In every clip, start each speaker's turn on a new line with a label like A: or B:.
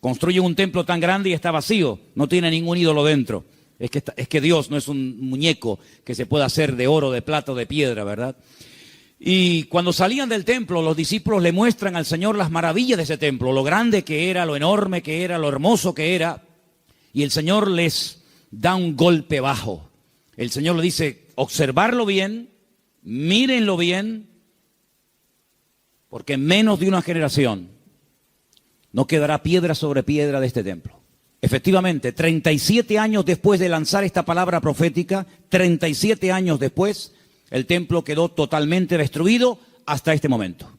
A: Construyen un templo tan grande y está vacío, no tiene ningún ídolo dentro. Es que Dios no es un muñeco que se pueda hacer de oro, de plata o de piedra, ¿verdad? Y cuando salían del templo, los discípulos le muestran al Señor las maravillas de ese templo, lo grande que era, lo enorme que era, lo hermoso que era. Y el Señor les da un golpe bajo. El Señor le dice, observarlo bien, mírenlo bien, porque en menos de una generación no quedará piedra sobre piedra de este templo. Efectivamente, 37 años después de lanzar esta palabra profética, 37 años después, el templo quedó totalmente destruido hasta este momento.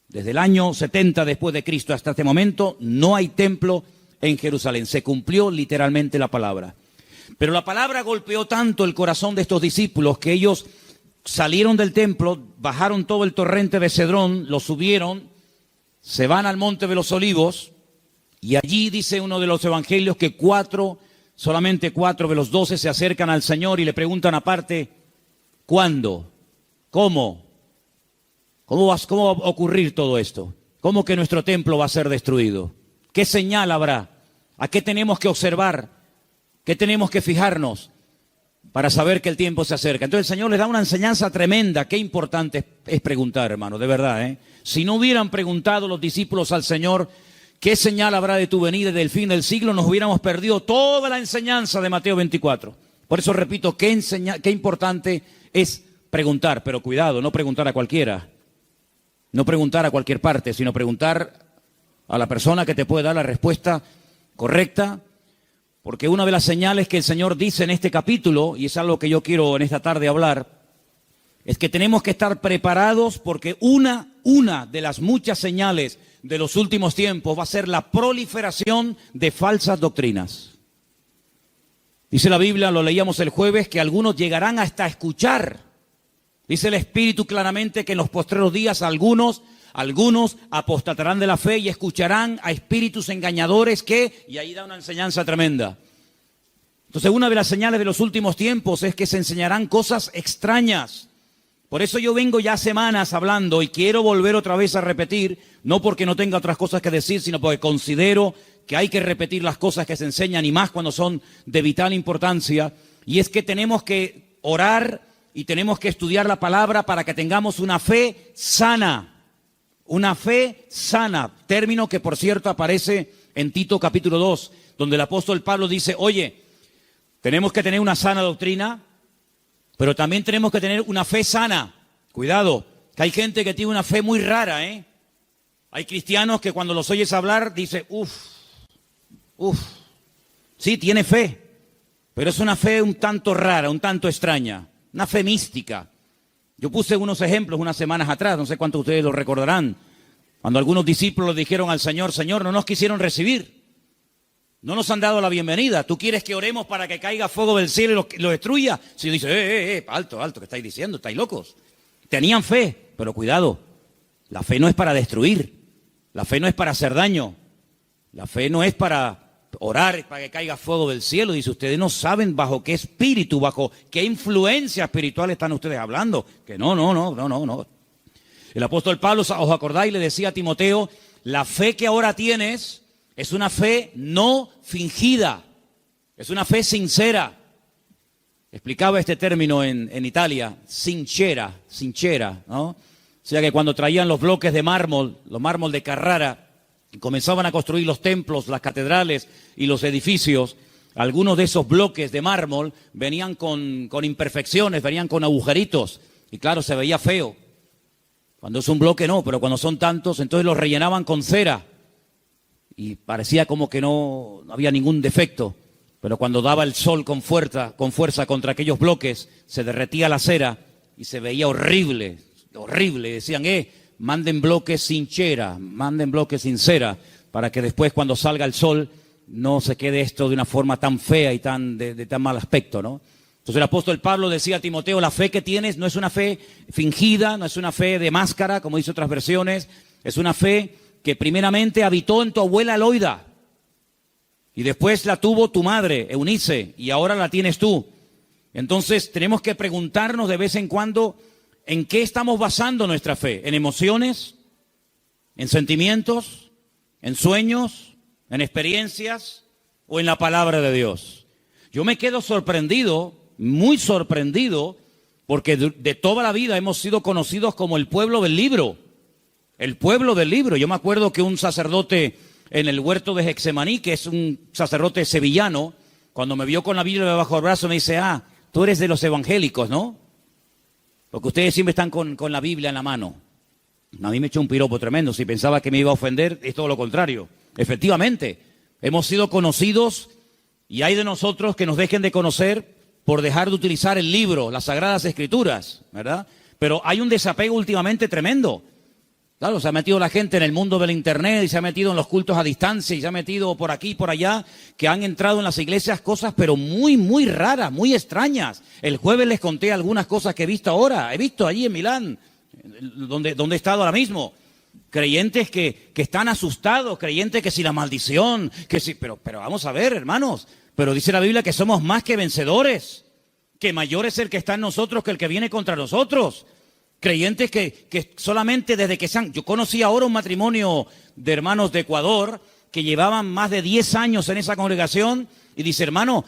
A: Desde el año 70 después de Cristo hasta este momento, no hay templo en Jerusalén. Se cumplió literalmente la palabra. Pero la palabra golpeó tanto el corazón de estos discípulos que ellos salieron del templo, bajaron todo el torrente de Cedrón, lo subieron, se van al Monte de los Olivos, y allí dice uno de los evangelios que solamente 4 de los 12 se acercan al Señor y le preguntan aparte, ¿cuándo? ¿Cómo? ¿Cómo va a ocurrir todo esto? ¿Cómo que nuestro templo va a ser destruido? ¿Qué señal habrá? ¿A qué tenemos que observar? ¿Qué tenemos que fijarnos para saber que el tiempo se acerca? Entonces el Señor les da una enseñanza tremenda. Qué importante es preguntar, hermano, de verdad, ¿eh? Si no hubieran preguntado los discípulos al Señor, ¿qué señal habrá de tu venida y del fin del siglo? Nos hubiéramos perdido toda la enseñanza de Mateo 24. Por eso repito, qué importante es preguntar, pero cuidado, no preguntar a cualquiera, no preguntar a cualquier parte, sino preguntar a la persona que te puede dar la respuesta correcta, porque una de las señales que el Señor dice en este capítulo, y es algo que yo quiero en esta tarde hablar, es que tenemos que estar preparados porque una de las muchas señales de los últimos tiempos va a ser la proliferación de falsas doctrinas. Dice la Biblia, lo leíamos el jueves, que algunos llegarán hasta escuchar. Dice el Espíritu claramente que en los postreros días algunos apostatarán de la fe y escucharán a espíritus engañadores y ahí da una enseñanza tremenda. Entonces una de las señales de los últimos tiempos es que se enseñarán cosas extrañas. Por eso yo vengo ya semanas hablando y quiero volver otra vez a repetir, no porque no tenga otras cosas que decir, sino porque considero que hay que repetir las cosas que se enseñan y más cuando son de vital importancia. Y es que tenemos que orar y tenemos que estudiar la palabra para que tengamos una fe sana. Una fe sana, término que por cierto aparece en Tito capítulo 2, donde el apóstol Pablo dice, oye, tenemos que tener una sana doctrina, pero también tenemos que tener una fe sana. Cuidado, que hay gente que tiene una fe muy rara, ¿eh? Hay cristianos que cuando los oyes hablar, dice, sí, tiene fe, pero es una fe un tanto rara, un tanto extraña, una fe mística. Yo puse unos ejemplos unas semanas atrás, no sé cuántos de ustedes lo recordarán, cuando algunos discípulos dijeron al Señor, Señor, no nos quisieron recibir, no nos han dado la bienvenida. ¿Tú quieres que oremos para que caiga fuego del cielo y lo destruya? Si yo dice, alto, ¿qué estáis diciendo? ¿Estáis locos? Tenían fe, pero cuidado, la fe no es para destruir, la fe no es para hacer daño, la fe no es para orar para que caiga fuego del cielo. Dice, ustedes no saben bajo qué espíritu, bajo qué influencia espiritual están ustedes hablando. Que no. El apóstol Pablo, ¿os acordáis? Le decía a Timoteo, la fe que ahora tienes es una fe no fingida, es una fe sincera. Explicaba este término en Italia, sincera, ¿no? O sea que cuando traían los bloques de mármol, los mármol de Carrara, y comenzaban a construir los templos, las catedrales y los edificios, algunos de esos bloques de mármol venían con imperfecciones, venían con agujeritos, y claro, se veía feo. Cuando es un bloque no, pero cuando son tantos, entonces los rellenaban con cera, y parecía como que no había ningún defecto, pero cuando daba el sol con fuerza contra aquellos bloques, se derretía la cera y se veía horrible. Decían, manden bloques sin cera, manden bloques sin cera, para que después cuando salga el sol no se quede esto de una forma tan fea y de tan mal aspecto, ¿no? Entonces el apóstol Pablo decía a Timoteo, la fe que tienes no es una fe fingida, no es una fe de máscara, como dice otras versiones, es una fe que primeramente habitó en tu abuela Loida, y después la tuvo tu madre, Eunice, y ahora la tienes tú. Entonces tenemos que preguntarnos de vez en cuando, ¿en qué estamos basando nuestra fe? ¿En emociones? ¿En sentimientos? ¿En sueños? ¿En experiencias o en la palabra de Dios? Yo me quedo sorprendido, muy sorprendido, porque de toda la vida hemos sido conocidos como el pueblo del libro. El pueblo del libro. Yo me acuerdo que un sacerdote en el huerto de Getsemaní, que es un sacerdote sevillano, cuando me vio con la Biblia bajo el brazo me dice, tú eres de los evangélicos, ¿no? Porque ustedes siempre están con la Biblia en la mano. A mí me echó un piropo tremendo. Si pensaba que me iba a ofender, es todo lo contrario. Efectivamente, hemos sido conocidos y hay de nosotros que nos dejen de conocer por dejar de utilizar el libro, las Sagradas Escrituras, ¿verdad? Pero hay un desapego últimamente tremendo. Claro, se ha metido la gente en el mundo del internet y se ha metido en los cultos a distancia y se ha metido por aquí y por allá, que han entrado en las iglesias cosas pero muy, muy raras, muy extrañas. El jueves les conté algunas cosas que he visto ahora. He visto allí en Milán, donde he estado ahora mismo. Creyentes que están asustados, creyentes que si la maldición, que si, pero vamos a ver, hermanos, pero dice la Biblia que somos más que vencedores, que mayor es el que está en nosotros que el que viene contra nosotros. Creyentes que solamente desde que yo conocí ahora un matrimonio de hermanos de Ecuador que llevaban más de 10 años en esa congregación y dice, hermano,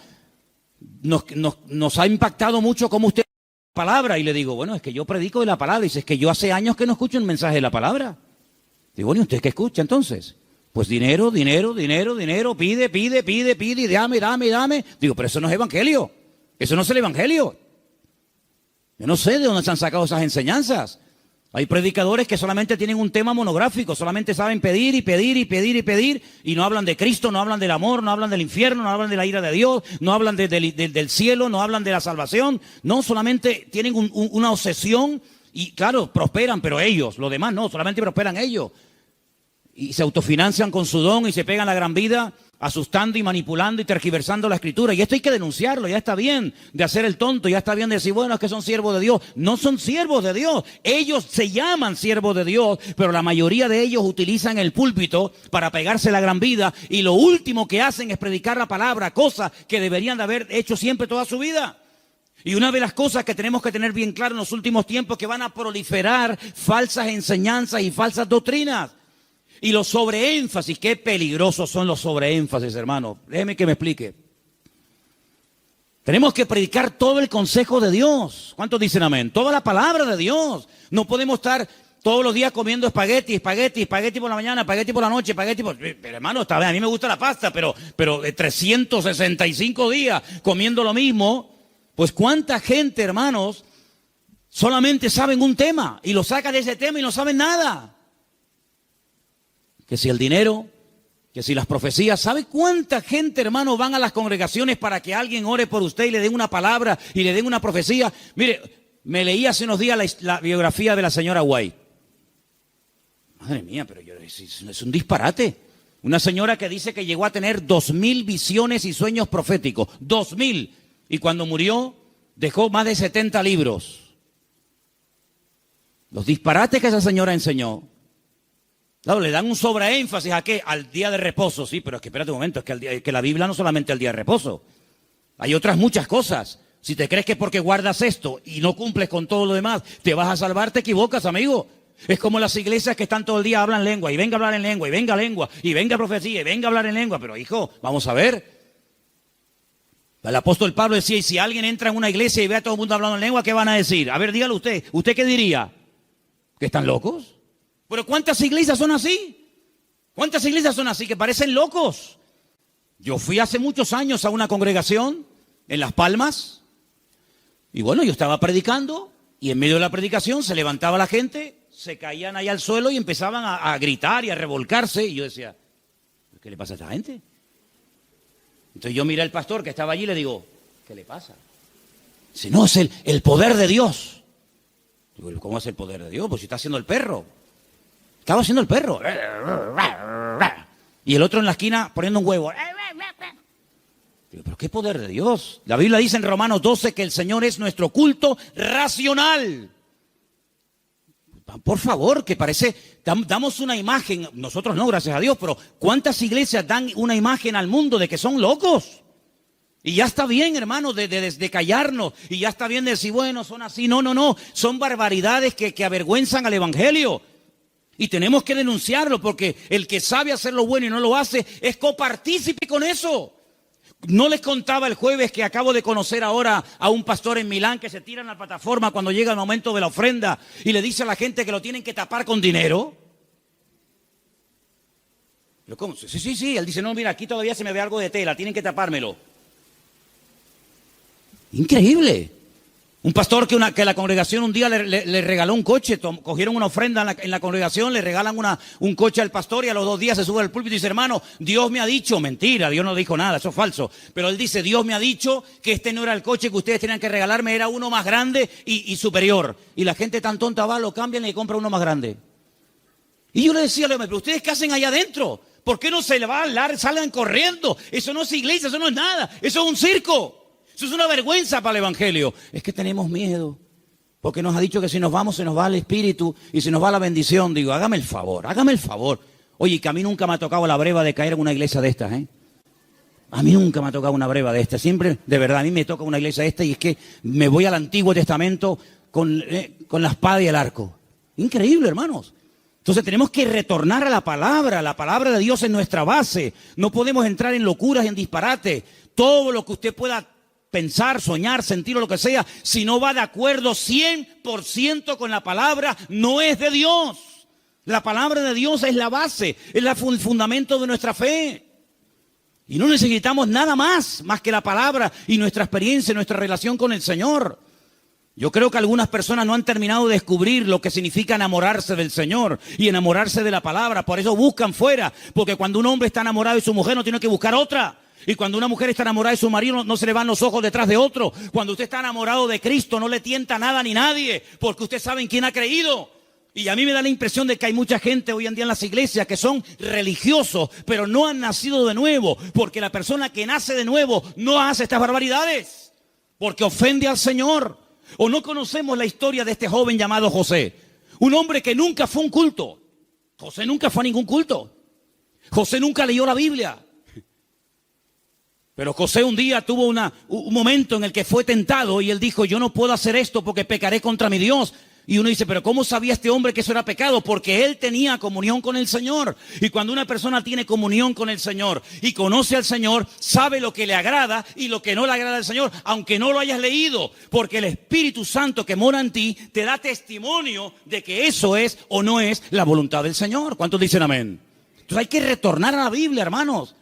A: nos ha impactado mucho cómo usted la palabra. Y le digo, bueno, es que yo predico de la palabra. Y dice, es que yo hace años que no escucho un mensaje de la palabra. Digo, bueno, ¿y usted qué escucha entonces? Pues dinero, pide, y dame. Digo, pero eso no es evangelio. Eso no es el evangelio. Yo no sé de dónde se han sacado esas enseñanzas. Hay predicadores que solamente tienen un tema monográfico, solamente saben pedir y no hablan de Cristo, no hablan del amor, no hablan del infierno, no hablan de la ira de Dios, no hablan del cielo, no hablan de la salvación. No, solamente tienen una obsesión y claro, prosperan, pero ellos, los demás no, solamente prosperan ellos. Y se autofinancian con su don y se pegan la gran vida asustando y manipulando y tergiversando la Escritura. Y esto hay que denunciarlo. Ya está bien de hacer el tonto, ya está bien de decir, bueno, es que son siervos de Dios. No son siervos de Dios. Ellos se llaman siervos de Dios, pero la mayoría de ellos utilizan el púlpito para pegarse la gran vida y lo último que hacen es predicar la palabra, cosa que deberían de haber hecho siempre toda su vida. Y una de las cosas que tenemos que tener bien claro en los últimos tiempos es que van a proliferar falsas enseñanzas y falsas doctrinas. Y los sobreénfasis, qué peligrosos son los sobreénfasis, hermano. Déjeme que me explique. Tenemos que predicar todo el consejo de Dios. ¿Cuántos dicen amén? Toda la palabra de Dios. No podemos estar todos los días comiendo espagueti por la mañana, espagueti por la noche, Pero hermano, está bien, a mí me gusta la pasta, pero 365 días comiendo lo mismo. Pues cuánta gente, hermanos, solamente saben un tema y lo sacan de ese tema y no saben nada. Que si el dinero, que si las profecías. ¿Sabe cuánta gente, hermano, van a las congregaciones para que alguien ore por usted y le den una palabra y le den una profecía? Mire, me leí hace unos días la biografía de la señora White. Madre mía, pero es un disparate. Una señora que dice que llegó a tener 2000 visiones y sueños proféticos. 2000. Y cuando murió, dejó más de 70 libros. Los disparates que esa señora enseñó. Claro, le dan un sobreénfasis ¿a qué? Al día de reposo. Sí, pero es que espérate un momento, es que la Biblia no solamente el día de reposo. Hay otras muchas cosas. Si te crees que porque guardas esto y no cumples con todo lo demás, te vas a salvar, te equivocas, amigo. Es como las iglesias que están todo el día hablan lengua, y venga a hablar en lengua, y venga profecía, y venga a hablar en lengua. Pero hijo, vamos a ver. El apóstol Pablo decía, y si alguien entra en una iglesia y ve a todo el mundo hablando en lengua, ¿qué van a decir? A ver, dígalo usted. ¿Usted qué diría? ¿Que están locos? Pero ¿cuántas iglesias son así? ¿Cuántas iglesias son así que parecen locos? Yo fui hace muchos años a una congregación en Las Palmas y bueno, yo estaba predicando y en medio de la predicación se levantaba la gente, se caían ahí al suelo y empezaban a gritar y a revolcarse y yo decía, ¿qué le pasa a esta gente? Entonces yo miré al pastor que estaba allí y le digo, ¿qué le pasa? Dice, no, es el poder de Dios. Digo, ¿cómo es el poder de Dios? Pues si está haciendo el perro. Estaba haciendo el perro. Y el otro en la esquina poniendo un huevo. Digo, ¿pero qué poder de Dios? La Biblia dice en Romanos 12 que el Señor es nuestro culto racional. Por favor, que parece, damos una imagen, nosotros no, gracias a Dios, pero ¿cuántas iglesias dan una imagen al mundo de que son locos? Y ya está bien, hermano, de callarnos, y ya está bien de decir, bueno, son así. No, son barbaridades que avergüenzan al Evangelio. Y tenemos que denunciarlo, porque el que sabe hacer lo bueno y no lo hace es copartícipe con eso. No les contaba el jueves que acabo de conocer ahora a un pastor en Milán que se tira en la plataforma cuando llega el momento de la ofrenda y le dice a la gente que lo tienen que tapar con dinero. Yo, ¿cómo? Sí. Él dice, no, mira, aquí todavía se me ve algo de tela, tienen que tapármelo. Increíble. Un pastor que la congregación un día le regaló un coche, cogieron una ofrenda en la congregación, le regalan un coche al pastor y a los 2 días se sube al púlpito y dice, hermano, Dios me ha dicho, mentira, Dios no dijo nada, eso es falso. Pero él dice, Dios me ha dicho que este no era el coche que ustedes tenían que regalarme, era uno más grande y superior. Y la gente tan tonta va, lo cambian y le compra uno más grande. Y yo le decía, pero ¿ustedes qué hacen allá adentro? ¿Por qué no se le va a hablar, salgan corriendo? Eso no es iglesia, eso no es nada, eso es un circo. Eso es una vergüenza para el evangelio. Es que tenemos miedo, porque nos ha dicho que si nos vamos se nos va el espíritu y se nos va la bendición. Digo, hágame el favor. Oye, que a mí nunca me ha tocado la breva de caer en una iglesia de estas, ¿eh? A mí nunca me ha tocado una breva de estas. Siempre, de verdad, a mí me toca una iglesia de estas y es que me voy al Antiguo Testamento con la espada y el arco. Increíble, hermanos. Entonces tenemos que retornar a la palabra de Dios es nuestra base. No podemos entrar en locuras y en disparates. Todo lo que usted pueda pensar, soñar, sentir o lo que sea, si no va de acuerdo 100% con la palabra, no es de Dios. La palabra de Dios es la base, es el fundamento de nuestra fe. Y no necesitamos nada más que la palabra y nuestra experiencia, nuestra relación con el Señor. Yo creo que algunas personas no han terminado de descubrir lo que significa enamorarse del Señor y enamorarse de la palabra. Por eso buscan fuera, porque cuando un hombre está enamorado de su mujer no tiene que buscar otra. Y cuando una mujer está enamorada de su marido, no se le van los ojos detrás de otro. Cuando usted está enamorado de Cristo, no le tienta nada ni nadie, porque usted sabe en quién ha creído. Y a mí me da la impresión de que hay mucha gente hoy en día en las iglesias que son religiosos, pero no han nacido de nuevo, porque la persona que nace de nuevo no hace estas barbaridades, porque ofende al Señor. O no conocemos la historia de este joven llamado José, un hombre que nunca fue a un culto. José nunca fue a ningún culto. José nunca leyó la Biblia. Pero José un día tuvo un momento en el que fue tentado y él dijo, yo no puedo hacer esto porque pecaré contra mi Dios. Y uno dice, pero ¿cómo sabía este hombre que eso era pecado? Porque él tenía comunión con el Señor. Y cuando una persona tiene comunión con el Señor y conoce al Señor, sabe lo que le agrada y lo que no le agrada al Señor, aunque no lo hayas leído. Porque el Espíritu Santo que mora en ti te da testimonio de que eso es o no es la voluntad del Señor. ¿Cuántos dicen amén? Entonces hay que retornar a la Biblia, hermanos.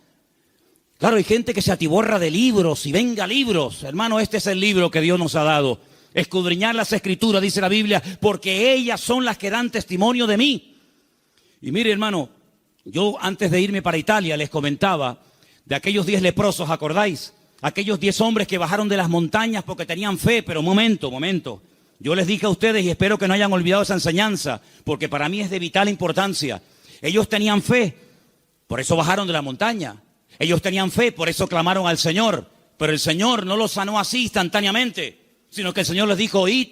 A: Claro, hay gente que se atiborra de libros y venga libros. Hermano, este es el libro que Dios nos ha dado. Escudriñar las Escrituras, dice la Biblia, porque ellas son las que dan testimonio de mí. Y mire, hermano, yo antes de irme para Italia les comentaba de aquellos 10 leprosos, ¿acordáis? Aquellos 10 hombres que bajaron de las montañas porque tenían fe, pero momento. Yo les dije a ustedes y espero que no hayan olvidado esa enseñanza, porque para mí es de vital importancia. Ellos tenían fe, por eso bajaron de la montaña. Ellos tenían fe, por eso clamaron al Señor. Pero el Señor no los sanó así instantáneamente, sino que el Señor les dijo, id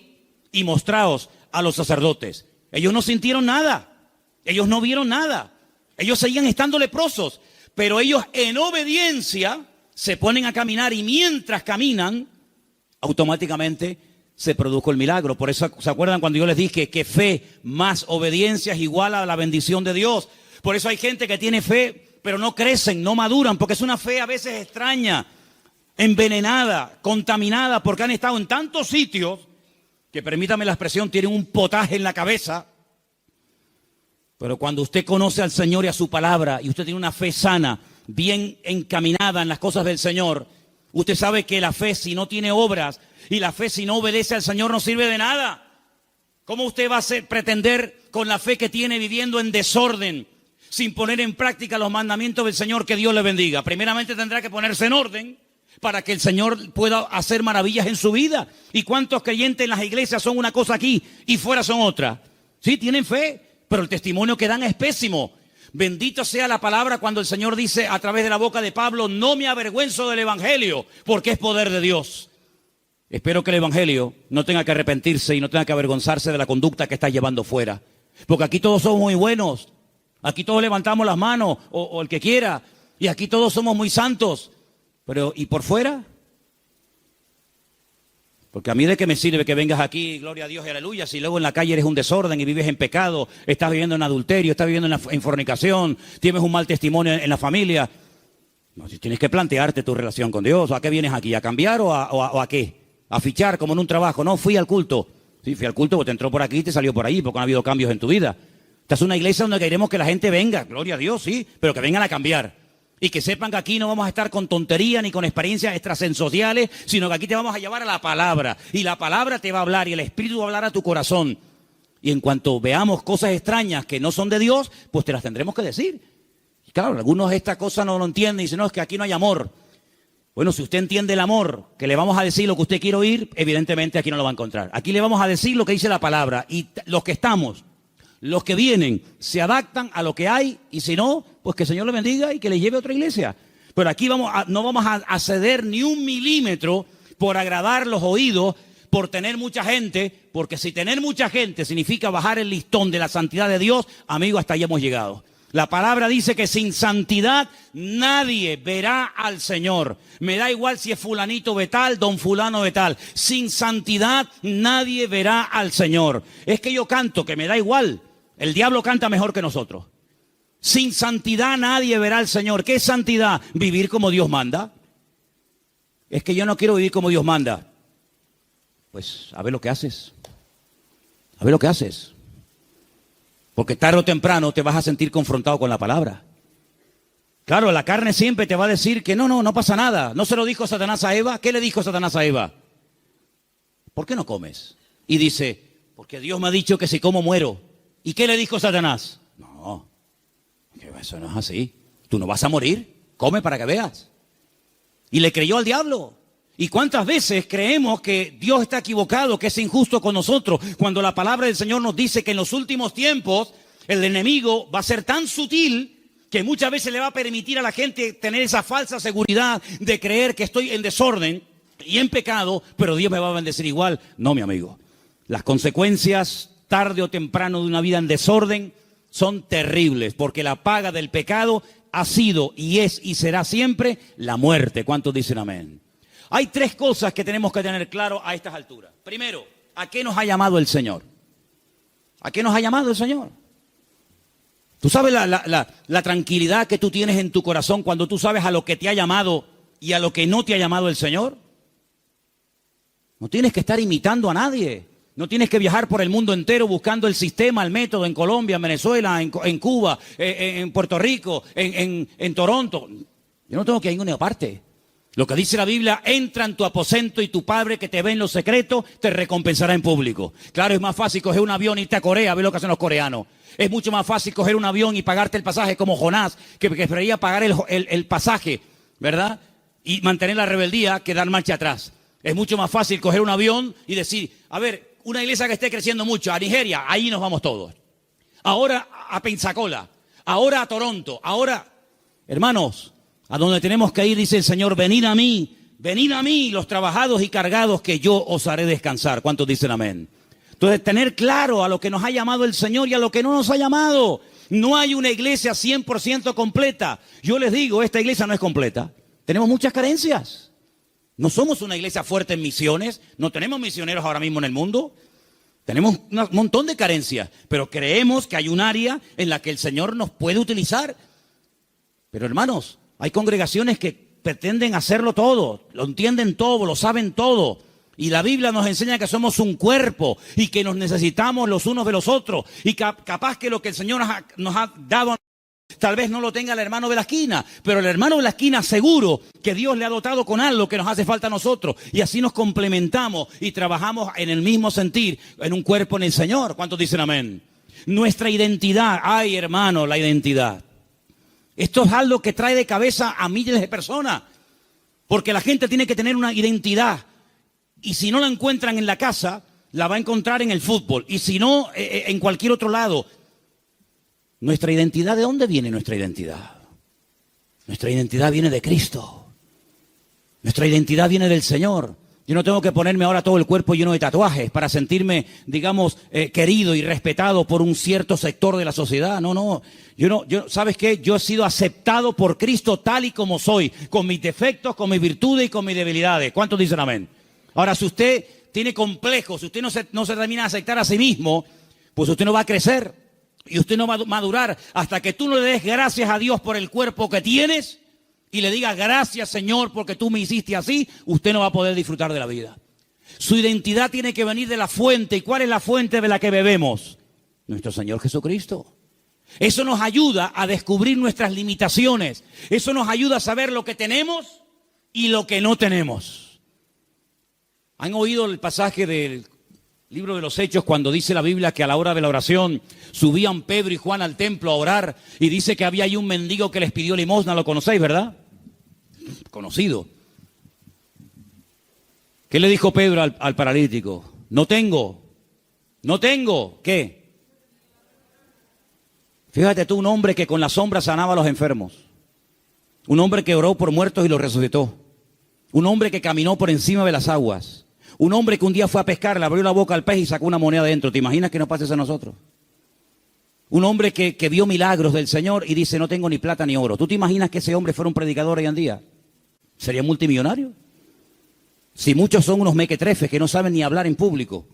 A: y mostraos a los sacerdotes. Ellos no sintieron nada. Ellos no vieron nada. Ellos seguían estando leprosos. Pero ellos en obediencia se ponen a caminar y mientras caminan, automáticamente se produjo el milagro. Por eso, ¿se acuerdan cuando yo les dije que fe más obediencia es igual a la bendición de Dios? Por eso hay gente que tiene fe, pero no crecen, no maduran, porque es una fe a veces extraña, envenenada, contaminada, porque han estado en tantos sitios que, permítame la expresión, tienen un potaje en la cabeza. Pero cuando usted conoce al Señor y a su palabra, y usted tiene una fe sana, bien encaminada en las cosas del Señor, usted sabe que la fe, si no tiene obras, y la fe si no obedece al Señor, no sirve de nada. ¿Cómo usted va a pretender con la fe que tiene viviendo en desorden, sin poner en práctica los mandamientos del Señor? Que Dios le bendiga. Primeramente tendrá que ponerse en orden para que el Señor pueda hacer maravillas en su vida. ¿Y cuántos creyentes en las iglesias son una cosa aquí y fuera son otra? Sí, tienen fe, pero el testimonio que dan es pésimo. Bendito sea la palabra cuando el Señor dice a través de la boca de Pablo, no me avergüenzo del evangelio, porque es poder de Dios. Espero que el evangelio no tenga que arrepentirse y no tenga que avergonzarse de la conducta que está llevando fuera. Porque aquí todos somos muy buenos. Aquí todos levantamos las manos, o el que quiera, y aquí todos somos muy santos. Pero, ¿y por fuera? Porque a mí de qué me sirve que vengas aquí, gloria a Dios y aleluya, si luego en la calle eres un desorden y vives en pecado, estás viviendo en adulterio, estás viviendo en fornicación, tienes un mal testimonio en la familia. No, si tienes que plantearte tu relación con Dios. ¿A qué vienes aquí? ¿A cambiar o a qué? ¿A fichar como en un trabajo? No, fui al culto. Sí, fui al culto porque te entró por aquí y te salió por ahí, porque no ha habido cambios en tu vida. Esta es una iglesia donde queremos que la gente venga, gloria a Dios, sí, pero que vengan a cambiar. Y que sepan que aquí no vamos a estar con tontería ni con experiencias extrasensoriales, sino que aquí te vamos a llevar a la palabra. Y la palabra te va a hablar y el Espíritu va a hablar a tu corazón. Y en cuanto veamos cosas extrañas que no son de Dios, pues te las tendremos que decir. Y claro, algunos esta cosa no lo entienden y dicen, no, es que aquí no hay amor. Bueno, si usted entiende el amor, que le vamos a decir lo que usted quiere oír, evidentemente aquí no lo va a encontrar. Aquí le vamos a decir lo que dice la palabra. Y los que estamos, los que vienen, se adaptan a lo que hay, y si no, pues que el Señor le bendiga y que le lleve a otra iglesia. Pero aquí no vamos a ceder ni un milímetro por agradar los oídos, por tener mucha gente, porque si tener mucha gente significa bajar el listón de la santidad de Dios, amigo, hasta ahí hemos llegado. La palabra dice que sin santidad nadie verá al Señor. Me da igual si es fulanito de tal, don fulano de tal. Sin santidad nadie verá al Señor. Es que yo canto, que me da igual. El diablo canta mejor que nosotros. Sin santidad nadie verá al Señor. ¿Qué es santidad? Vivir como Dios manda. Es que yo no quiero vivir como Dios manda. Pues a ver lo que haces. A ver lo que haces. Porque tarde o temprano te vas a sentir confrontado con la palabra. Claro, la carne siempre te va a decir que no pasa nada. ¿No se lo dijo Satanás a Eva? ¿Qué le dijo Satanás a Eva? ¿Por qué no comes? Y dice, porque Dios me ha dicho que si como muero. ¿Y qué le dijo Satanás? No, eso no es así. Tú no vas a morir. Come para que veas. Y le creyó al diablo. ¿Y cuántas veces creemos que Dios está equivocado, que es injusto con nosotros, cuando la palabra del Señor nos dice que en los últimos tiempos el enemigo va a ser tan sutil que muchas veces le va a permitir a la gente tener esa falsa seguridad de creer que estoy en desorden y en pecado, pero Dios me va a bendecir igual? No, mi amigo. Las consecuencias, tarde o temprano, de una vida en desorden son terribles, porque la paga del pecado ha sido y es y será siempre la muerte. ¿Cuántos dicen amén? Hay tres cosas que tenemos que tener claro a estas alturas. Primero, ¿a qué nos ha llamado el Señor? ¿A qué nos ha llamado el Señor? ¿Tú sabes la tranquilidad que tú tienes en tu corazón cuando tú sabes a lo que te ha llamado y a lo que no te ha llamado el Señor? No tienes que estar imitando a nadie. No tienes que viajar por el mundo entero buscando el sistema, el método en Colombia, en Venezuela, en Cuba, en Puerto Rico, en Toronto. Yo no tengo que ir a ninguna parte. Lo que dice la Biblia, entra en tu aposento y tu Padre que te ve en lo secreto te recompensará en público. Claro, es más fácil coger un avión y irte a Corea, a ver lo que hacen los coreanos. Es mucho más fácil coger un avión y pagarte el pasaje como Jonás, que preferiría pagar el pasaje, ¿verdad? Y mantener la rebeldía que dar marcha atrás. Es mucho más fácil coger un avión y decir, a ver, una iglesia que esté creciendo mucho, a Nigeria, ahí nos vamos todos. Ahora a Pensacola, ahora a Toronto, ahora, hermanos, a donde tenemos que ir, dice el Señor, venid a mí, los trabajados y cargados, que yo os haré descansar. ¿Cuántos dicen amén? Entonces, tener claro a lo que nos ha llamado el Señor y a lo que no nos ha llamado. No hay una iglesia 100% completa. Yo les digo, esta iglesia no es completa. Tenemos muchas carencias. No somos una iglesia fuerte en misiones, no tenemos misioneros ahora mismo en el mundo. Tenemos un montón de carencias, pero creemos que hay un área en la que el Señor nos puede utilizar. Pero hermanos, hay congregaciones que pretenden hacerlo todo, lo entienden todo, lo saben todo. Y la Biblia nos enseña que somos un cuerpo y que nos necesitamos los unos de los otros. Y capaz que lo que el Señor nos ha dado, tal vez no lo tenga el hermano de la esquina, pero el hermano de la esquina seguro que Dios le ha dotado con algo que nos hace falta a nosotros. Y así nos complementamos y trabajamos en el mismo sentir, en un cuerpo en el Señor. ¿Cuántos dicen amén? Nuestra identidad, ay hermano, la identidad. Esto es algo que trae de cabeza a miles de personas, porque la gente tiene que tener una identidad, y si no la encuentran en la casa, la va a encontrar en el fútbol, y si no, en cualquier otro lado. ¿Nuestra identidad? ¿De dónde viene nuestra identidad? Nuestra identidad viene de Cristo. Nuestra identidad viene del Señor. Yo no tengo que ponerme ahora todo el cuerpo lleno de tatuajes para sentirme, digamos, querido y respetado por un cierto sector de la sociedad. No. ¿Sabes qué? Yo he sido aceptado por Cristo tal y como soy, con mis defectos, con mis virtudes y con mis debilidades. ¿Cuántos dicen amén? Ahora, si usted tiene complejos, si usted no se termina de aceptar a sí mismo, pues usted no va a crecer y usted no va a madurar hasta que tú no le des gracias a Dios por el cuerpo que tienes y le digas gracias, Señor, porque tú me hiciste así, usted no va a poder disfrutar de la vida. Su identidad tiene que venir de la fuente. ¿Y cuál es la fuente de la que bebemos? Nuestro Señor Jesucristo. Eso nos ayuda a descubrir nuestras limitaciones. Eso nos ayuda a saber lo que tenemos y lo que no tenemos. ¿Han oído el pasaje del libro de los Hechos cuando dice la Biblia que a la hora de la oración subían Pedro y Juan al templo a orar y dice que había ahí un mendigo que les pidió limosna? Lo conocéis, ¿verdad? Conocido. ¿Qué le dijo Pedro al paralítico? No tengo. ¿Qué? Fíjate tú, un hombre que con la sombra sanaba a los enfermos. Un hombre que oró por muertos y los resucitó. Un hombre que caminó por encima de las aguas. Un hombre que un día fue a pescar, le abrió la boca al pez y sacó una moneda dentro. ¿Te imaginas que nos pase eso a nosotros? Un hombre que vio milagros del Señor y dice, no tengo ni plata ni oro. ¿Tú te imaginas que ese hombre fuera un predicador hoy en día? ¿Sería multimillonario? Si muchos son unos mequetrefes que no saben ni hablar en público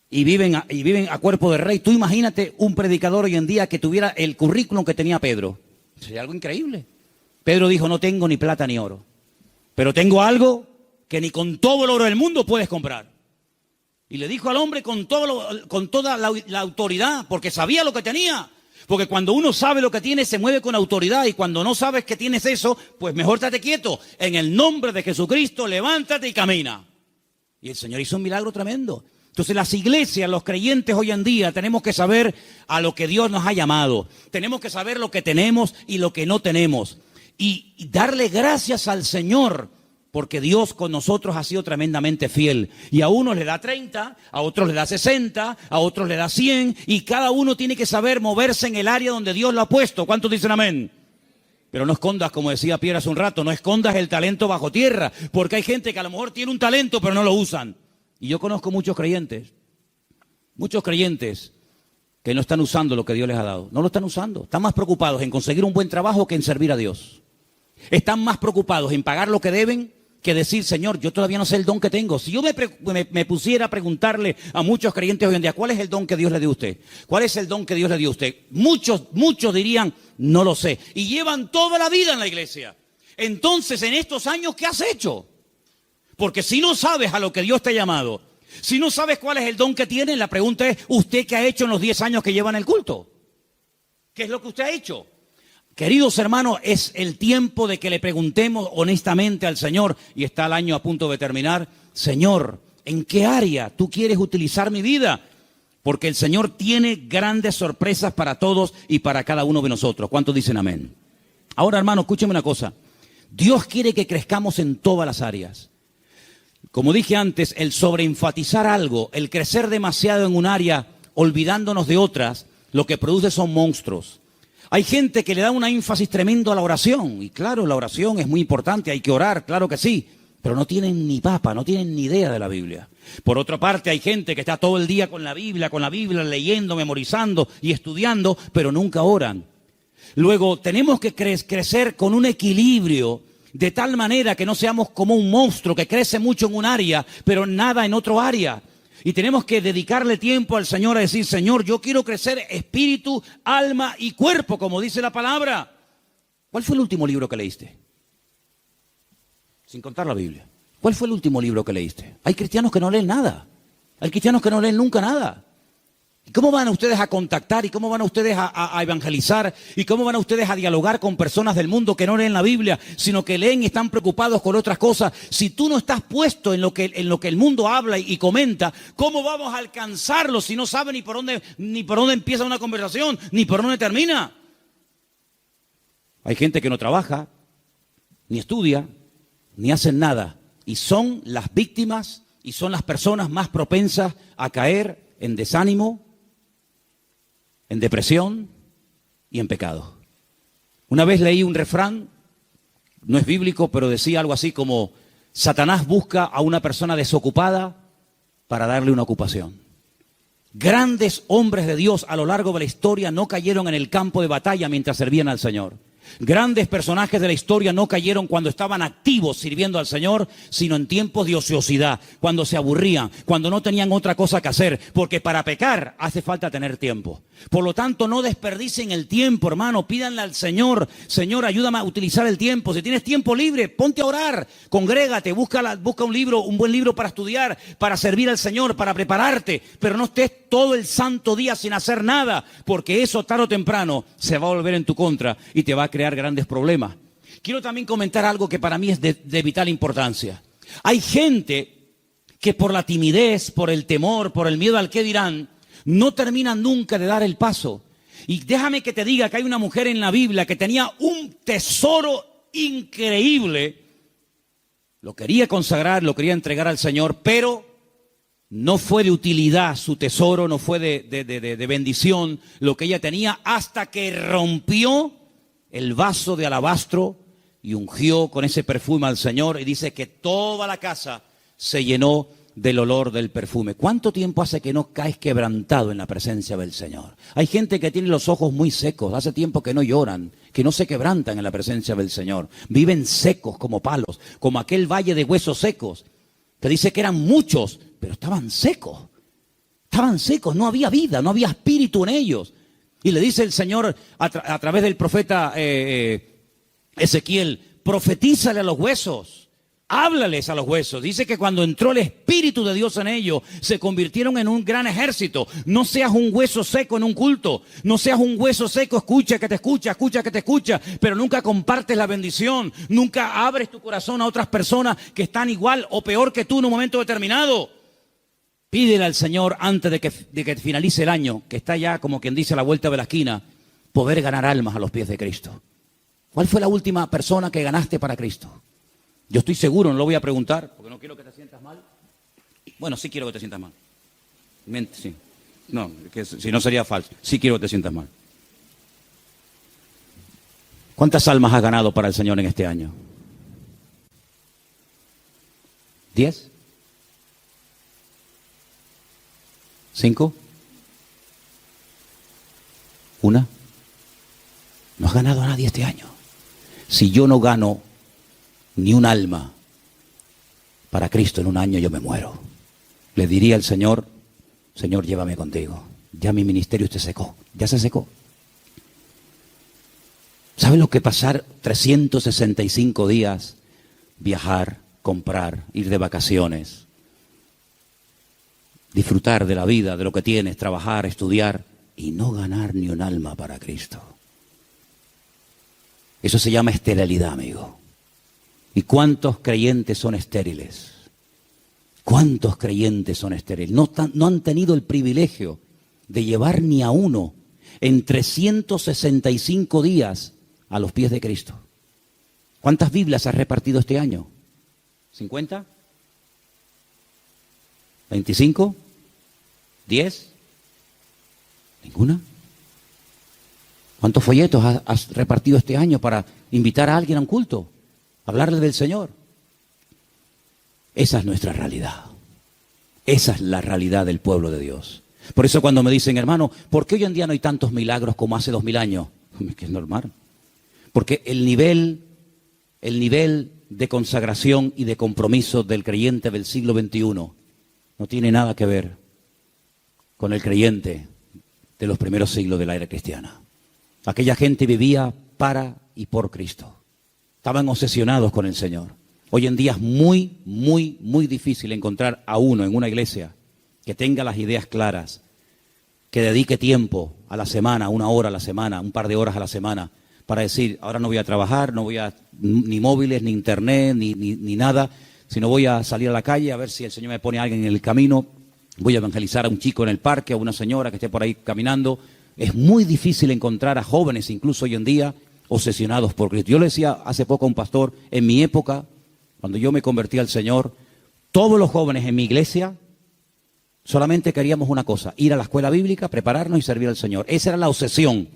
A: y viven a cuerpo de rey, tú imagínate un predicador hoy en día que tuviera el currículum que tenía Pedro. Sería algo increíble. Pedro dijo, no tengo ni plata ni oro, pero tengo algo que ni con todo el oro del mundo puedes comprar. Y le dijo al hombre con toda la autoridad, porque sabía lo que tenía. Porque cuando uno sabe lo que tiene, se mueve con autoridad. Y cuando no sabes que tienes eso, pues mejor estate quieto. En el nombre de Jesucristo, levántate y camina. Y el Señor hizo un milagro tremendo. Entonces las iglesias, los creyentes hoy en día, tenemos que saber a lo que Dios nos ha llamado. Tenemos que saber lo que tenemos y lo que no tenemos. Y darle gracias al Señor, porque Dios con nosotros ha sido tremendamente fiel. Y a unos le da 30, a otros le da 60, a otros le da 100. Y cada uno tiene que saber moverse en el área donde Dios lo ha puesto. ¿Cuántos dicen amén? Pero no escondas, como decía Pierre hace un rato, no escondas el talento bajo tierra. Porque hay gente que a lo mejor tiene un talento, pero no lo usan. Y yo conozco muchos creyentes que no están usando lo que Dios les ha dado. No lo están usando. Están más preocupados en conseguir un buen trabajo que en servir a Dios. Están más preocupados en pagar lo que deben que decir, Señor, yo todavía no sé el don que tengo. Si yo me pusiera a preguntarle a muchos creyentes hoy en día, ¿cuál es el don que Dios le dio a usted? ¿Cuál es el don que Dios le dio a usted? Muchos dirían, no lo sé. Y llevan toda la vida en la iglesia. Entonces, en estos años, ¿qué has hecho? Porque si no sabes a lo que Dios te ha llamado, si no sabes cuál es el don que tienes, la pregunta es, ¿usted qué ha hecho en los 10 años que lleva en el culto? ¿Qué es lo que usted ha hecho? Queridos hermanos, es el tiempo de que le preguntemos honestamente al Señor, y está el año a punto de terminar, Señor, ¿en qué área tú quieres utilizar mi vida? Porque el Señor tiene grandes sorpresas para todos y para cada uno de nosotros. ¿Cuántos dicen amén? Ahora, hermano, escúcheme una cosa. Dios quiere que crezcamos en todas las áreas. Como dije antes, el sobreenfatizar algo, el crecer demasiado en un área, olvidándonos de otras, lo que produce son monstruos. Hay gente que le da un énfasis tremendo a la oración. Y claro, la oración es muy importante, hay que orar, claro que sí. Pero no tienen ni papa, no tienen ni idea de la Biblia. Por otra parte, hay gente que está todo el día con la Biblia, leyendo, memorizando y estudiando, pero nunca oran. Luego, tenemos que crecer con un equilibrio, de tal manera que no seamos como un monstruo que crece mucho en un área, pero nada en otro área. Y tenemos que dedicarle tiempo al Señor a decir, Señor, yo quiero crecer espíritu, alma y cuerpo, como dice la palabra. ¿Cuál fue el último libro que leíste? Sin contar la Biblia. ¿Cuál fue el último libro que leíste? Hay cristianos que no leen nada. Hay cristianos que no leen nunca nada. ¿Y cómo van ustedes a contactar? ¿Y cómo van ustedes a evangelizar? ¿Y cómo van ustedes a dialogar con personas del mundo que no leen la Biblia, sino que leen y están preocupados con otras cosas? Si tú no estás puesto en lo que el mundo habla y comenta, ¿cómo vamos a alcanzarlos si no saben ni por dónde empieza una conversación, ni por dónde termina? Hay gente que no trabaja, ni estudia, ni hacen nada. Y son las víctimas y son las personas más propensas a caer en desánimo, en depresión y en pecado. Una vez leí un refrán, no es bíblico, pero decía algo así como, Satanás busca a una persona desocupada para darle una ocupación. Grandes hombres de Dios a lo largo de la historia no cayeron en el campo de batalla mientras servían al Señor. Grandes personajes de la historia no cayeron cuando estaban activos sirviendo al Señor, sino en tiempos de ociosidad, cuando se aburrían, cuando no tenían otra cosa que hacer, porque para pecar hace falta tener tiempo. Por lo tanto, no desperdicien el tiempo, hermano, pídanle al Señor: Señor, ayúdame a utilizar el tiempo. Si tienes tiempo libre, ponte a orar, congrégate, busca un libro, un buen libro para estudiar, para servir al Señor, para prepararte, pero no estés todo el santo día sin hacer nada, porque eso tarde o temprano se va a volver en tu contra y te va a crear grandes problemas. Quiero también comentar algo que para mí es de vital importancia. Hay gente que por la timidez, por el temor, por el miedo al qué dirán, no terminan nunca de dar el paso. Y déjame que te diga que hay una mujer en la Biblia que tenía un tesoro increíble. Lo quería consagrar, lo quería entregar al Señor, pero no fue de utilidad su tesoro, no fue de bendición lo que ella tenía, hasta que rompió el vaso de alabastro y ungió con ese perfume al Señor, y dice que toda la casa se llenó del olor del perfume. ¿Cuánto tiempo hace que no caes quebrantado en la presencia del Señor? Hay gente que tiene los ojos muy secos, hace tiempo que no lloran, que no se quebrantan en la presencia del Señor. Viven secos como palos, como aquel valle de huesos secos, que dice que eran muchos, pero estaban secos. Estaban secos, no había vida, no había espíritu en ellos. Y le dice el Señor a través del profeta Ezequiel: profetízale a los huesos, háblales a los huesos. Dice que cuando entró el Espíritu de Dios en ellos, se convirtieron en un gran ejército. No seas un hueso seco en un culto, no seas un hueso seco, escucha que te escucha, pero nunca compartes la bendición, nunca abres tu corazón a otras personas que están igual o peor que tú en un momento determinado. Pídele al Señor antes de que finalice el año, que está ya, como quien dice, a la vuelta de la esquina, poder ganar almas a los pies de Cristo. ¿Cuál fue la última persona que ganaste para Cristo? Yo estoy seguro, no lo voy a preguntar, porque no quiero que te sientas mal. Bueno, sí quiero que te sientas mal. Sí. No, que si no sería falso. Sí quiero que te sientas mal. ¿Cuántas almas has ganado para el Señor en este año? ¿10? ¿5? ¿1? No has ganado a nadie este año. Si yo no gano ni un alma para Cristo en un año, yo me muero. Le diría al Señor: Señor, llévame contigo. Ya mi ministerio se secó, ya se secó. ¿Sabe lo que pasar 365 días? Viajar, comprar, ir de vacaciones, disfrutar de la vida, de lo que tienes, trabajar, estudiar, y no ganar ni un alma para Cristo. Eso se llama esterilidad, amigo. ¿Y cuántos creyentes son estériles? ¿Cuántos creyentes son estériles? No han tenido el privilegio de llevar ni a uno en 365 días a los pies de Cristo. ¿Cuántas Biblias has repartido este año? ¿50? ¿25? ¿10? ¿Ninguna? ¿Cuántos folletos has repartido este año para invitar a alguien a un culto? Hablarle del Señor. Esa es nuestra realidad. Esa es la realidad del pueblo de Dios. Por eso cuando me dicen: hermano, ¿por qué hoy en día no hay tantos milagros como hace 2000 años? Que es normal. Porque el nivel de consagración y de compromiso del creyente del siglo XXI no tiene nada que ver con el creyente de los primeros siglos de la era cristiana. Aquella gente vivía para y por Cristo. Estaban obsesionados con el Señor. Hoy en día es muy, muy, muy difícil encontrar a uno en una iglesia que tenga las ideas claras, que dedique tiempo a la semana, 1 hora a la semana, un par de horas a la semana, para decir: ahora no voy a trabajar, no voy a ni móviles, ni internet, ni nada, sino voy a salir a la calle a ver si el Señor me pone a alguien en el camino, voy a evangelizar a un chico en el parque, a una señora que esté por ahí caminando. Es muy difícil encontrar a jóvenes, incluso hoy en día, obsesionados por Cristo. Yo le decía hace poco a un pastor: en mi época, cuando yo me convertí al Señor, todos los jóvenes en mi iglesia solamente queríamos una cosa: ir a la escuela bíblica, prepararnos y servir al Señor. Esa era la obsesión.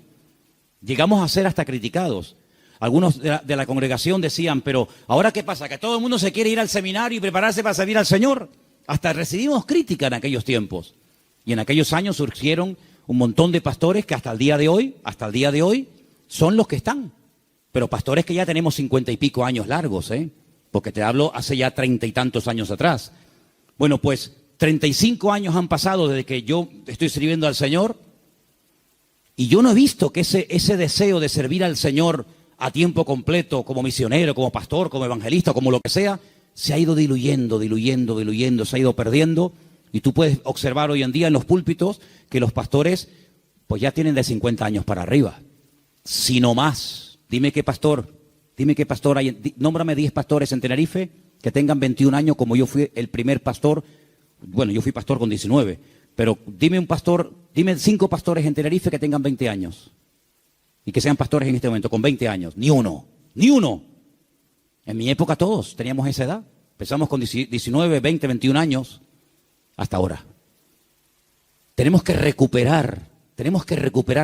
A: Llegamos a ser hasta criticados. Algunos de la congregación decían: pero ¿ahora qué pasa? ¿Que todo el mundo se quiere ir al seminario y prepararse para servir al Señor? Hasta recibimos crítica en aquellos tiempos. Y en aquellos años surgieron un montón de pastores que hasta el día de hoy, son los que están. Pero pastores que ya tenemos 50 y pico años largos, porque te hablo hace ya 30 y tantos años atrás. Bueno, pues 35 años han pasado desde que yo estoy sirviendo al Señor y yo no he visto que ese deseo de servir al Señor a tiempo completo, como misionero, como pastor, como evangelista, como lo que sea, se ha ido diluyendo, se ha ido perdiendo. Y tú puedes observar hoy en día en los púlpitos que los pastores pues ya tienen de 50 años para arriba, si no más. Dime qué pastor hay, nómbrame 10 pastores en Tenerife que tengan 21 años como yo fui el primer pastor. Bueno, yo fui pastor con 19, pero dime 5 pastores en Tenerife que tengan 20 años y que sean pastores en este momento con 20 años. Ni uno. En mi época todos teníamos esa edad. Empezamos con 19, 20, 21 años hasta ahora. Tenemos que recuperar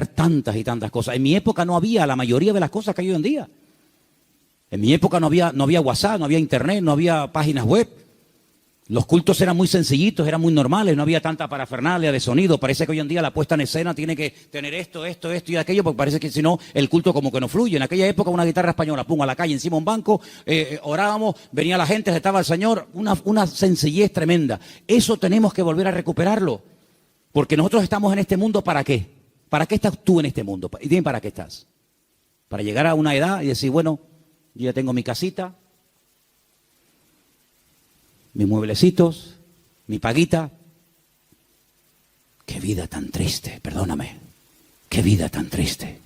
A: tantas y tantas cosas. En mi época no había la mayoría de las cosas que hay hoy en día. En mi época no había WhatsApp, no había internet, no había páginas web. Los cultos eran muy sencillitos, eran muy normales, no había tanta parafernalia de sonido. Parece que hoy en día la puesta en escena tiene que tener esto y aquello, porque parece que si no, el culto como que no fluye. En aquella época una guitarra española, pum, a la calle, encima un banco, orábamos, venía la gente, estaba el Señor, una sencillez tremenda. Eso tenemos que volver a recuperarlo, porque nosotros estamos en este mundo, ¿para qué? ¿Para qué estás tú en este mundo? Y dime, ¿para qué estás? Para llegar a una edad y decir, bueno, yo ya tengo mi casita, mis mueblecitos, mi paguita. Qué vida tan triste, perdóname. Qué vida tan triste.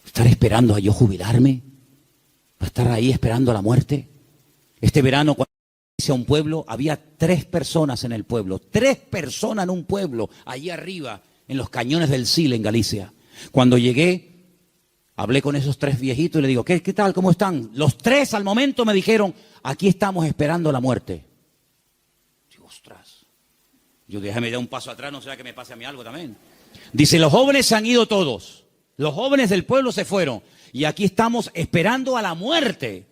A: Estar esperando a yo jubilarme, a estar ahí esperando a la muerte. Este verano, cuando hice a un pueblo, había 3 personas en el pueblo. 3 personas en un pueblo, allí arriba, en los cañones del Sil, en Galicia. Cuando llegué, hablé con esos 3 viejitos y le digo, ¿qué tal? ¿Cómo están? Los 3 al momento me dijeron, aquí estamos esperando la muerte. Digo, ostras. Yo déjame dar un paso atrás, no sea que me pase a mí algo también. Dice, los jóvenes se han ido todos. Los jóvenes del pueblo se fueron. Y aquí estamos esperando a la muerte.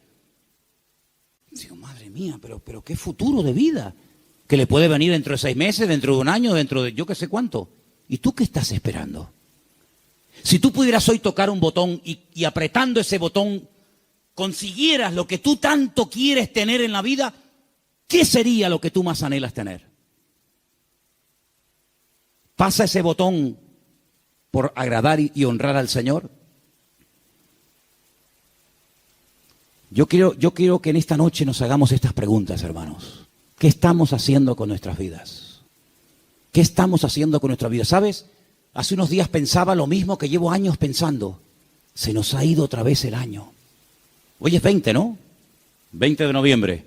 A: Digo, madre mía, pero qué futuro de vida. Que le puede venir dentro de 6 meses, dentro de un año, dentro de yo qué sé cuánto. ¿Y tú qué estás esperando? Si tú pudieras hoy tocar un botón y apretando ese botón consiguieras lo que tú tanto quieres tener en la vida, ¿qué sería lo que tú más anhelas tener? ¿Pasa ese botón por agradar y honrar al Señor? Yo quiero que en esta noche nos hagamos estas preguntas, hermanos. ¿Qué estamos haciendo con nuestras vidas? ¿Qué estamos haciendo con nuestras vidas? ¿Sabes? Hace unos días pensaba lo mismo que llevo años pensando. Se nos ha ido otra vez el año. Hoy es 20, ¿no? 20 de noviembre.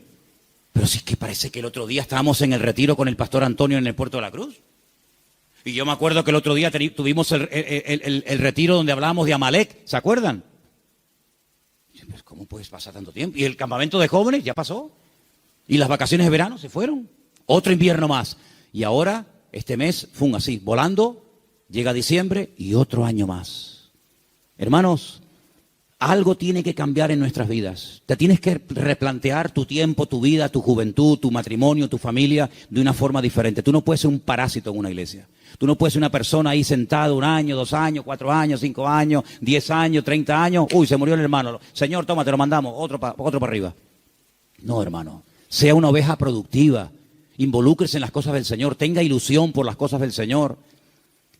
A: Pero sí que parece que el otro día estábamos en el retiro con el pastor Antonio en el Puerto de la Cruz. Y yo me acuerdo que el otro día tuvimos el retiro donde hablábamos de Amalek. ¿Se acuerdan? Pues ¿cómo puedes pasar tanto tiempo? Y el campamento de jóvenes ya pasó. Y las vacaciones de verano se fueron. Otro invierno más. Y ahora, este mes, así, volando, llega diciembre y otro año más. Hermanos, algo tiene que cambiar en nuestras vidas. Te tienes que replantear tu tiempo, tu vida, tu juventud, tu matrimonio, tu familia de una forma diferente. Tú no puedes ser un parásito en una iglesia. Tú no puedes ser una persona ahí sentada 1 año, 2 años, 4 años, 5 años, 10 años, 30 años. Uy, se murió el hermano. Señor, toma, te lo mandamos. Otro para arriba. No, hermano. Sea una oveja productiva. Involúcrese en las cosas del Señor. Tenga ilusión por las cosas del Señor.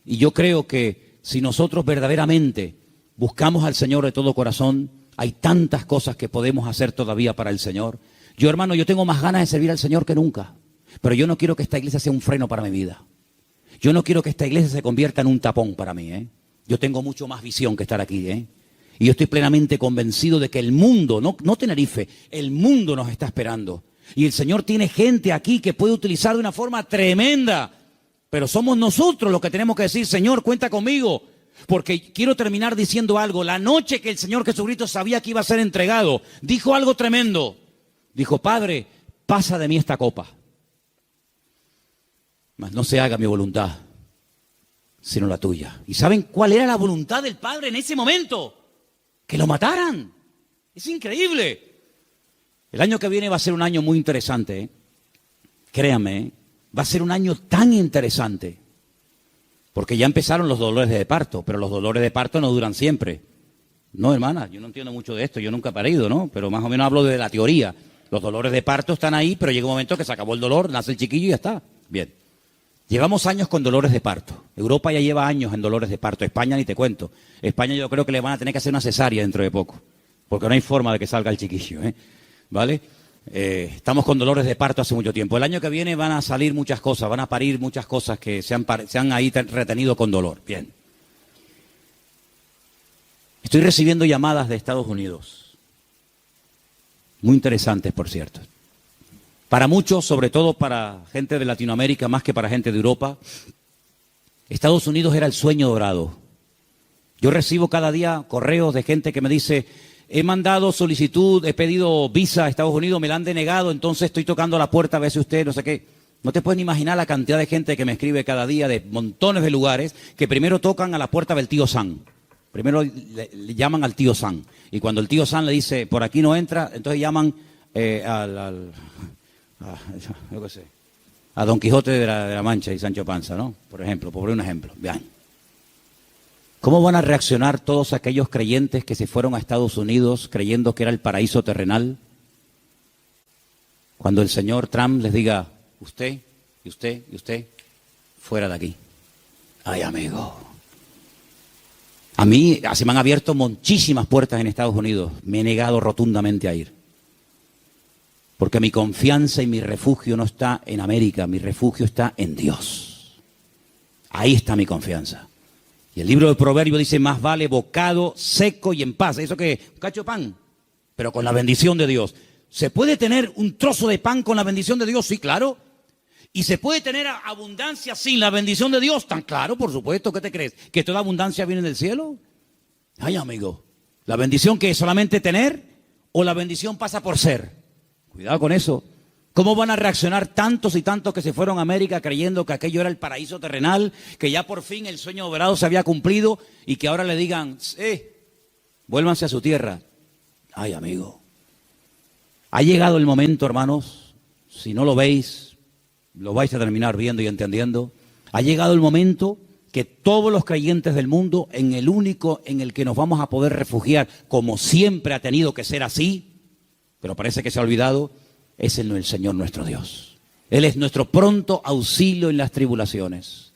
A: Y yo creo que si nosotros verdaderamente buscamos al Señor de todo corazón, hay tantas cosas que podemos hacer todavía para el Señor. Yo, hermano, yo tengo más ganas de servir al Señor que nunca. Pero yo no quiero que esta iglesia sea un freno para mi vida. Yo no quiero que esta iglesia se convierta en un tapón para mí. Yo tengo mucho más visión que estar aquí. Y yo estoy plenamente convencido de que el mundo, no Tenerife, el mundo nos está esperando. Y el Señor tiene gente aquí que puede utilizar de una forma tremenda. Pero somos nosotros los que tenemos que decir, Señor, cuenta conmigo. Porque quiero terminar diciendo algo. La noche que el Señor Jesucristo sabía que iba a ser entregado, dijo algo tremendo. Dijo, Padre, pasa de mí esta copa. Mas no se haga mi voluntad, sino la tuya. ¿Y saben cuál era la voluntad del Padre en ese momento? Que lo mataran. Es increíble. El año que viene va a ser un año muy interesante. Créanme, va a ser un año tan interesante. Porque ya empezaron los dolores de parto, pero los dolores de parto no duran siempre. No, hermana, yo no entiendo mucho de esto, yo nunca he parido, ¿no? Pero más o menos hablo de la teoría. Los dolores de parto están ahí, pero llega un momento que se acabó el dolor, nace el chiquillo y ya está. Bien. Llevamos años con dolores de parto. Europa ya lleva años en dolores de parto. España ni te cuento. España yo creo que le van a tener que hacer una cesárea dentro de poco, porque no hay forma de que salga el chiquillo, ¿eh? ¿Vale? Estamos con dolores de parto hace mucho tiempo. El año que viene van a salir muchas cosas, van a parir muchas cosas que se han ahí retenido con dolor. Bien. Estoy recibiendo llamadas de Estados Unidos. Muy interesantes, por cierto. Para muchos, sobre todo para gente de Latinoamérica, más que para gente de Europa, Estados Unidos era el sueño dorado. Yo recibo cada día correos de gente que me dice, he mandado solicitud, he pedido visa a Estados Unidos, me la han denegado, entonces estoy tocando la puerta a ver si usted, no sé qué. No te puedes ni imaginar la cantidad de gente que me escribe cada día de montones de lugares que primero tocan a la puerta del tío Sam. Primero le llaman al tío Sam. Y cuando el tío Sam le dice, por aquí no entra, entonces llaman yo qué sé, a Don Quijote de la Mancha y Sancho Panza, ¿no? Por ejemplo, por un ejemplo. Vean. ¿Cómo van a reaccionar todos aquellos creyentes que se fueron a Estados Unidos creyendo que era el paraíso terrenal? Cuando el señor Trump les diga, usted, y usted, y usted, fuera de aquí. Ay, amigo. A mí se me han abierto muchísimas puertas en Estados Unidos. Me he negado rotundamente a ir. Porque mi confianza y mi refugio no está en América, mi refugio está en Dios. Ahí está mi confianza. Y el libro de Proverbios dice, más vale bocado seco y en paz. ¿Eso qué? Un cacho de pan, pero con la bendición de Dios. ¿Se puede tener un trozo de pan con la bendición de Dios? Sí, claro. ¿Y se puede tener abundancia sin la bendición de Dios? Tan claro, por supuesto. ¿Qué te crees? ¿Que toda abundancia viene del cielo? Ay, amigo. ¿La bendición que es solamente tener o la bendición pasa por ser? Cuidado con eso. ¿Cómo van a reaccionar tantos y tantos que se fueron a América creyendo que aquello era el paraíso terrenal, que ya por fin el sueño dorado se había cumplido y que ahora le digan, vuélvanse a su tierra? Ay, amigo. Ha llegado el momento, hermanos, si no lo veis, lo vais a terminar viendo y entendiendo. Ha llegado el momento que todos los creyentes del mundo, en el único en el que nos vamos a poder refugiar, como siempre ha tenido que ser así, pero parece que se ha olvidado, es el Señor nuestro Dios. Él es nuestro pronto auxilio en las tribulaciones.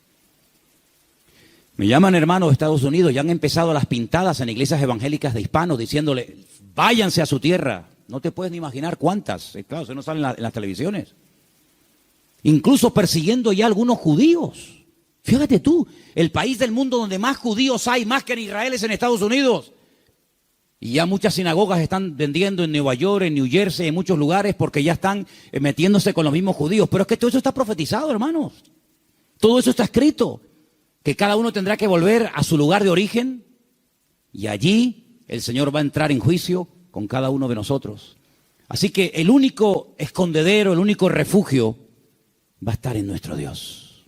A: Me llaman hermanos de Estados Unidos, ya han empezado las pintadas en iglesias evangélicas de hispanos diciéndole, váyanse a su tierra. No te puedes ni imaginar cuántas. Claro, eso no sale en las televisiones. Incluso persiguiendo ya a algunos judíos. Fíjate tú, el país del mundo donde más judíos hay, más que en Israel, es en Estados Unidos. Y ya muchas sinagogas están vendiendo en Nueva York, en New Jersey, en muchos lugares, porque ya están metiéndose con los mismos judíos. Pero es que todo eso está profetizado, hermanos. Todo eso está escrito. Que cada uno tendrá que volver a su lugar de origen. Y allí el Señor va a entrar en juicio con cada uno de nosotros. Así que el único escondedero, el único refugio va a estar en nuestro Dios.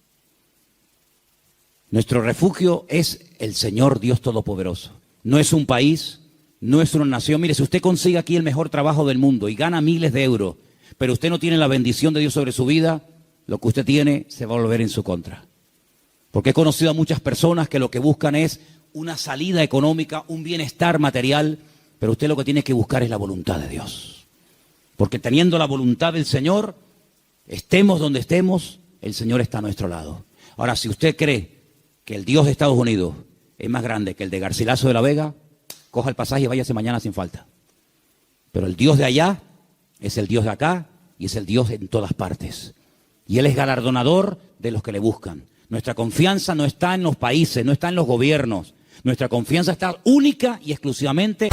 A: Nuestro refugio es el Señor Dios Todopoderoso. No es un país, no es una nación. Mire, si usted consigue aquí el mejor trabajo del mundo y gana miles de euros, pero usted no tiene la bendición de Dios sobre su vida, lo que usted tiene se va a volver en su contra. Porque he conocido a muchas personas que lo que buscan es una salida económica, un bienestar material, pero usted lo que tiene que buscar es la voluntad de Dios. Porque teniendo la voluntad del Señor, estemos donde estemos, el Señor está a nuestro lado. Ahora, si usted cree que el Dios de Estados Unidos es más grande que el de Garcilaso de la Vega, coja el pasaje y váyase mañana sin falta. Pero el Dios de allá es el Dios de acá y es el Dios en todas partes. Y Él es galardonador de los que le buscan. Nuestra confianza no está en los países, no está en los gobiernos. Nuestra confianza está única y exclusivamente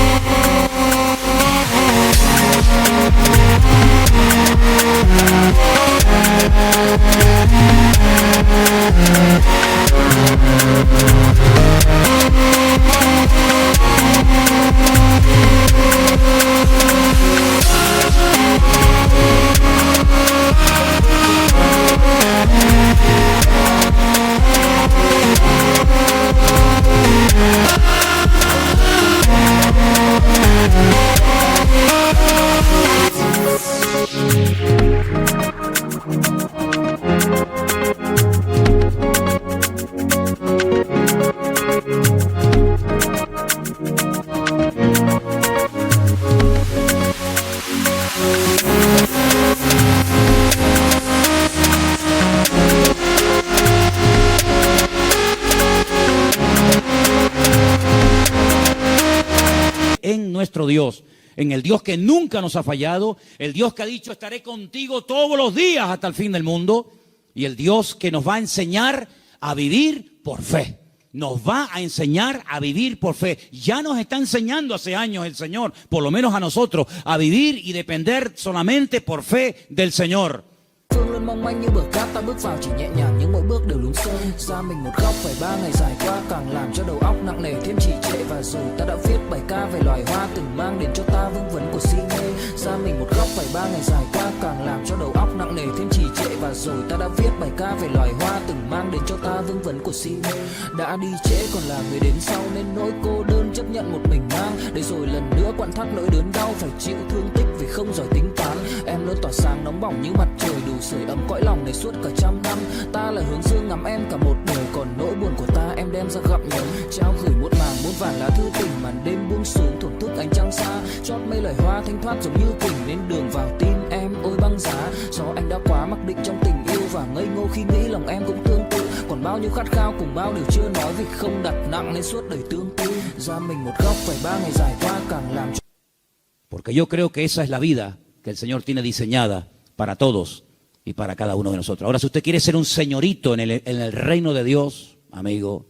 A: nuestro Dios, en el Dios que nunca nos ha fallado, el Dios que ha dicho estaré contigo todos los días hasta el fin del mundo, y el Dios que nos va a enseñar a vivir por fe. Nos va a enseñar a vivir por fe. Ya nos está enseñando hace años el Señor, por lo menos a nosotros, a vivir y depender solamente por fe del Señor.
B: Phương luôn mong manh như bờ cát, ta bước vào chỉ nhẹ nhàng nhưng mỗi bước đều lún sâu. Ra mình một góc phải 3 ngày dài qua, càng làm cho đầu óc nặng nề thêm trì trệ. Và rồi ta đã viết bài ca về loài hoa từng mang đến cho ta vương vấn của si mê. Ra mình một góc phải 3 ngày dài qua, càng làm cho đầu óc nặng nề thêm trì trệ. Và rồi ta đã viết bài ca về loài hoa từng mang đến cho ta vương vấn của si mê. Đã đi trễ còn là người đến sau nên nỗi cô đơn chấp nhận một mình mang. Để rồi lần nữa quặn thắt nỗi đớn đau phải chịu thương tích vì không giỏi tính toán. Em luôn tỏa sáng nóng bỏng như mặt trời đủ sưởi ấm cõi lòng này suốt cả trăm năm. Ta là hướng dương ngắm em cả một đời, còn nỗi buồn của ta em đem ra gặm nhấm. Trao gửi muôn màng muôn vàn lá thư tình, màn đêm buông xuống thổn thức ánh trăng xa. Chót mây lời hoa thanh thoát giống như kình nên đường vào tim em ôi băng giá. Do anh đã quá mắc định trong tình yêu và ngây ngô khi nghĩ lòng em cũng tương tự. Còn bao nhiêu khát khao cùng bao điều chưa nói vì không đặt nặng nên suốt đời tương tư. Ra mình một góc phải 3 ngày dài qua càng làm.
A: Porque yo creo que esa es la vida que el Señor tiene diseñada para todos y para cada uno de nosotros. Ahora, si usted quiere ser un señorito en el reino de Dios, amigo,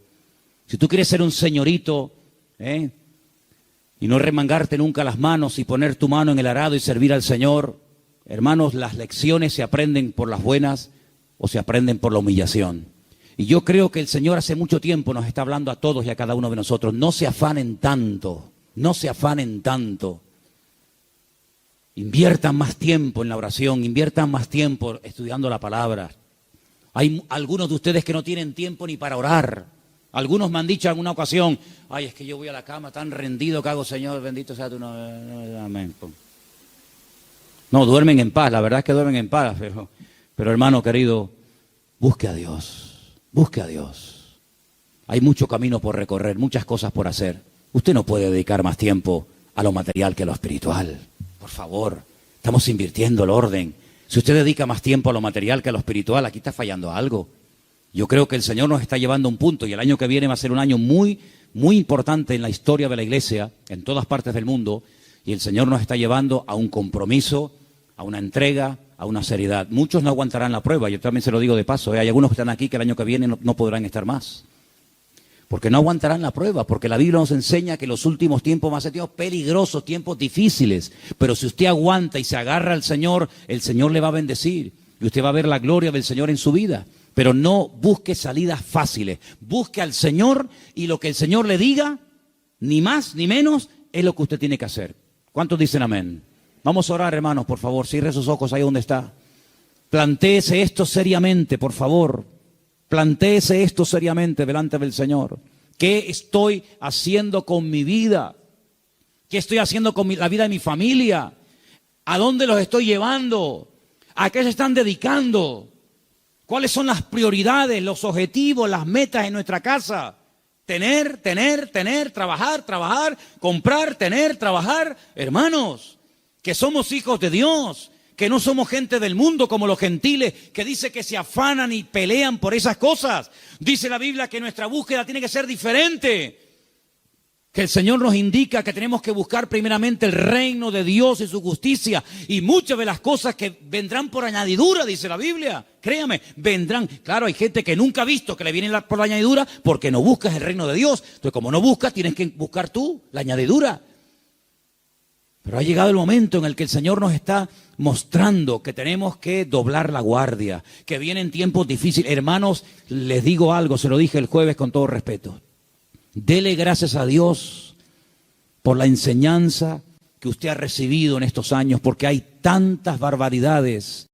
A: si tú quieres ser un señorito, y no remangarte nunca las manos y poner tu mano en el arado y servir al Señor, hermanos, las lecciones se aprenden por las buenas o se aprenden por la humillación. Y yo creo que el Señor hace mucho tiempo nos está hablando a todos y a cada uno de nosotros. No se afanen tanto, no se afanen tanto. Inviertan más tiempo en la oración, inviertan más tiempo estudiando la palabra. Hay algunos de ustedes que no tienen tiempo ni para orar. Algunos me han dicho en alguna ocasión, ay, es que yo voy a la cama tan rendido que hago, Señor, bendito sea tu nombre. Amén. No, duermen en paz, la verdad es que duermen en paz, pero hermano querido, busque a Dios, busque a Dios. Hay mucho camino por recorrer, muchas cosas por hacer. Usted no puede dedicar más tiempo a lo material que a lo espiritual. Por favor, estamos invirtiendo el orden. Si usted dedica más tiempo a lo material que a lo espiritual, aquí está fallando algo. Yo creo que el Señor nos está llevando a un punto y el año que viene va a ser un año muy, muy importante en la historia de la iglesia, en todas partes del mundo, y el Señor nos está llevando a un compromiso, a una entrega, a una seriedad. Muchos no aguantarán la prueba, yo también se lo digo de paso, hay algunos que están aquí que el año que viene no podrán estar más. Porque no aguantarán la prueba, porque la Biblia nos enseña que los últimos tiempos van a ser tiempos peligrosos, tiempos difíciles. Pero si usted aguanta y se agarra al Señor, el Señor le va a bendecir. Y usted va a ver la gloria del Señor en su vida. Pero no busque salidas fáciles. Busque al Señor y lo que el Señor le diga, ni más ni menos, es lo que usted tiene que hacer. ¿Cuántos dicen amén? Vamos a orar, hermanos, por favor. Cierre sus ojos ahí donde está. Plantéese esto seriamente, por favor. Plantéese esto seriamente delante del Señor. ¿Qué estoy haciendo con mi vida? ¿Qué estoy haciendo con la vida de mi familia? ¿A dónde los estoy llevando? ¿A qué se están dedicando? ¿Cuáles son las prioridades, los objetivos, las metas en nuestra casa? Tener, trabajar, comprar, trabajar. Hermanos, que somos hijos de Dios, que no somos gente del mundo como los gentiles, que dice que se afanan y pelean por esas cosas. Dice la Biblia que nuestra búsqueda tiene que ser diferente. Que el Señor nos indica que tenemos que buscar primeramente el reino de Dios y su justicia. Y muchas de las cosas que vendrán por añadidura, dice la Biblia. Créame, vendrán. Claro, hay gente que nunca ha visto que le viene por la añadidura porque no buscas el reino de Dios. Entonces, como no buscas, tienes que buscar tú la añadidura. Pero ha llegado el momento en el que el Señor nos está mostrando que tenemos que doblar la guardia, que vienen tiempos difíciles. Hermanos, les digo algo, se lo dije el jueves con todo respeto. Dele gracias a Dios por la enseñanza que usted ha recibido en estos años, porque hay tantas barbaridades